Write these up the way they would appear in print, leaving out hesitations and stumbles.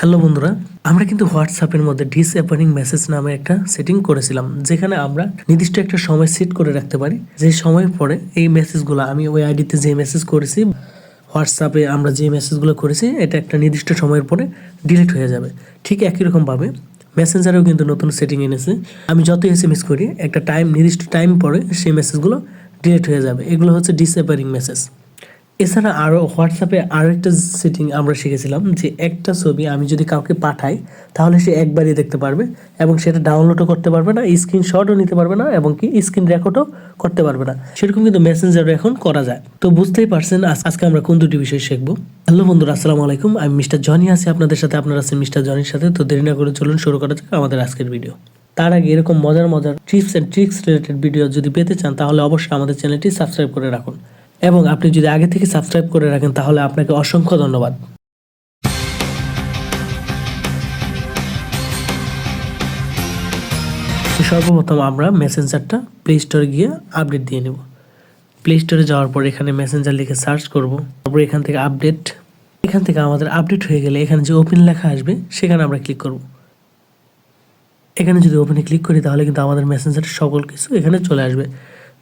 Hello বন্ধুরা, আমরা কিন্তু হোয়াটসঅ্যাপের মধ্যে ডিসঅ্যাপিয়ারিং মেসেজ নামে একটা সেটিং করেছিলাম, যেখানে আমরা নির্দিষ্ট একটা সময় সেট করে রাখতে পারি। যে সময়ের পরে এই মেসেজগুলো আমি ওই আইডিতে যে মেসেজ করেছি, হোয়াটসঅ্যাপে আমরা যে মেসেজগুলো করেছি, এটা একটা নির্দিষ্ট সময়ের পরে ডিলিট হয়ে যাবে। ঠিক একই রকমভাবে মেসেঞ্জারেও কিন্তু নতুন সেটিং এনেছে। আমি যত এসএমএস করি একটা নির্দিষ্ট টাইম পরে সেই মেসেজগুলো ডিলিট হয়ে যাবে। এগুলো হচ্ছে ডিসঅ্যাপিয়ারিং মেসেজ। এছাড়া আরও হোয়াটসঅ্যাপে আরও একটা সেটিং আমরা শিখেছিলাম, যে একটা ছবি আমি যদি কাউকে পাঠাই তাহলে সে একবারই দেখতে পারবে এবং সেটা ডাউনলোডও করতে পারবে না, স্ক্রিনশটও নিতে পারবে না এবং কি স্ক্রিন রেকর্ডও করতে পারবে না। সেরকম কিন্তু মেসেঞ্জারও এখন করা যায়। তো বুঝতেই পারছেন আজকে আমরা কোন দুটি বিষয় শিখবো। হ্যালো বন্ধুরা, আসসালামু আলাইকুম। আমি মিস্টার জনি আছি আপনাদের সাথে, আপনারা আছেন মিস্টার জনির সাথে। তো দেরি না করে চলুন শুরু করা যাক আমাদের আজকের ভিডিও। তার আগে এরকম মজার tips and tricks related video যদি পেতে চান তাহলে অবশ্যই আমাদের চ্যানেলটি সাবস্ক্রাইব করে রাখুন, এবং আপনি যদি আগে থেকে সাবস্ক্রাইব করে রাখেন তাহলে আপনাকে অসংখ্য ধন্যবাদ। সর্বপ্রথম আমরা মেসেঞ্জারটা প্লে স্টোরে গিয়ে আপডেট দিয়ে নেব। প্লে স্টোরে যাওয়ার পর এখানে মেসেঞ্জার লিখে সার্চ করব, তারপর এখান থেকে আপডেট। এখান থেকে আমাদের আপডেট হয়ে গেলে এখানে যে ওপেন লেখা আসবে সেখানে আমরা ক্লিক করব। এখানে যদি ওপেনে ক্লিক করি তাহলে কিন্তু আমাদের মেসেঞ্জারের সকল কিছু এখানে চলে আসবে।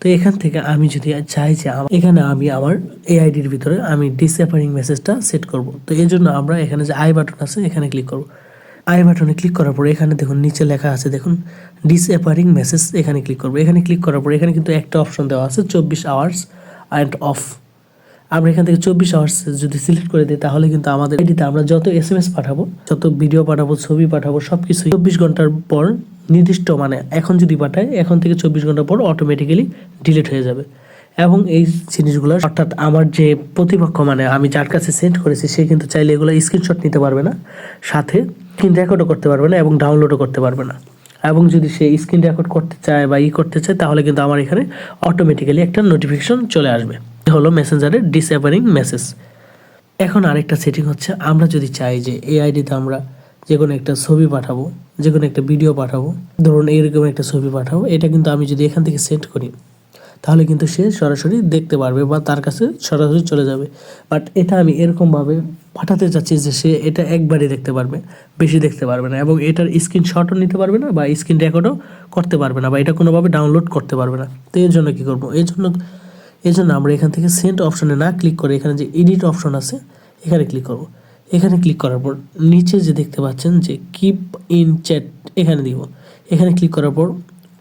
তো এখান থেকে আমি যদি চাই যে এখানে আমি আমার এই আইডির ভিতরে আমি ডিসঅ্যাপিয়ারিং মেসেজটা সেট করব, তো এই জন্য আমরা এখানে যে আই বাটন আছে এখানে ক্লিক করব। আই বাটনে ক্লিক করার পর এখানে দেখুন নিচে লেখা আছে, দেখুন ডিসঅ্যাপিয়ারিং মেসেজ, এখানে ক্লিক করব। এখানে ক্লিক করার পর এখানে কিন্তু একটা অপশন দেওয়া আছে 24 আওয়ার্স অ্যান্ড অফ। আমরা এখান থেকে 24 আওয়ার্স যদি সিলেক্ট করে দিই তাহলে কিন্তু আমাদের আইডিতে আমরা যত এসএমএস পাঠাবো, যত ভিডিও পাঠাবো, ছবি পাঠাবো, সবকিছু 24 ঘন্টার পর নির্দিষ্ট, মানে এখন যদি পাঠায় এখন থেকে 24 ঘন্টা পর অটোমেটিক্যালি ডিলিট হয়ে যাবে। এবং এই জিনিসগুলো অর্থাৎ আমার যে প্রতিপক্ষ, মানে আমি যার কাছে সেন্ড করেছি, সে কিন্তু চাইলে এগুলো স্ক্রিনশট নিতে পারবে না, সাথে স্ক্রিন রেকর্ডও করতে পারবে না এবং ডাউনলোডও করতে পারবে না। এবং যদি সে স্ক্রিন রেকর্ড করতে চায় বা করতে চায় তাহলে কিন্তু আমার এখানে অটোমেটিক্যালি একটা নোটিফিকেশন চলে আসবে। হলো মেসেঞ্জারের ডিসঅ্যাপিয়ারিং মেসেজ। এখন আরেকটা সেটিং হচ্ছে, আমরা যদি চাই যে এই আইডিতে আমরা যে কোনো একটা ছবি পাঠাবো, যে কোনো একটা ভিডিও পাঠাবো, ধরুন এইরকম একটা ছবি পাঠাবো, এটা কিন্তু আমি যদি এখান থেকে সেন্ড করি তাহলে কিন্তু সে সরাসরি দেখতে পারবে বা তার কাছে সরাসরি চলে যাবে। বাট এটা আমি এরকমভাবে পাঠাতে চাচ্ছি যে সে এটা একবারই দেখতে পারবে, বেশি দেখতে পারবে না, এবং এটার স্ক্রিনশটও নিতে পারবে না বা স্ক্রিন রেকর্ডও করতে পারবে না, বা এটা কোনোভাবে ডাউনলোড করতে পারবে না। তো এর জন্য কী করবো, এই জন্য আমরা এখান থেকে সেন্ড অপশনে না ক্লিক করে এখানে যে এডিট অপশন আছে এখানে ক্লিক করব। এখানে ক্লিক করার পর নিচে যে দেখতে পাচ্ছেন যে কিপ ইন চ্যাট, এখানে দিব। এখানে ক্লিক করার পর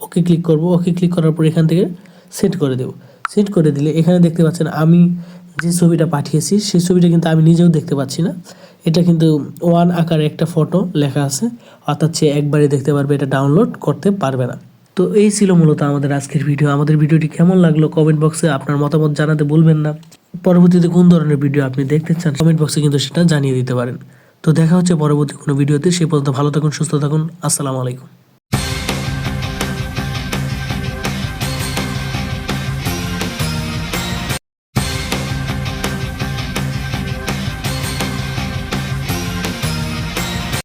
ওকে ক্লিক করব। ওকে ক্লিক করার পর এখান থেকে সেট করে দেব। সেট করে দিলে এখানে দেখতে পাচ্ছেন আমি যে ছবিটা পাঠিয়েছি সেই ছবিটা কিন্তু আমি নিজেও দেখতে পাচ্ছি না। এটা কিন্তু ওয়ান আকারে একটা ফটো লেখা আছে, অর্থাৎ সে একবারে দেখতে পারবে, এটা ডাউনলোড করতে পারবে না। তো এই ছিল মূলত আমাদের আজকের ভিডিও। আমাদের ভিডিওটি কেমন লাগলো কমেন্ট বক্সে আপনার মতামত জানাতে ভুলবেন না। পরবর্তীতে কোন ধরনের ভিডিও আপনি দেখতে চান কমেন্ট বক্সে কিন্তু সেটা জানিয়ে দিতে পারেন। তো দেখা হচ্ছে পরবর্তী কোনো ভিডিওতে। সে পর্যন্ত ভালো থাকুন, সুস্থ থাকুন। আসসালামু আলাইকুম।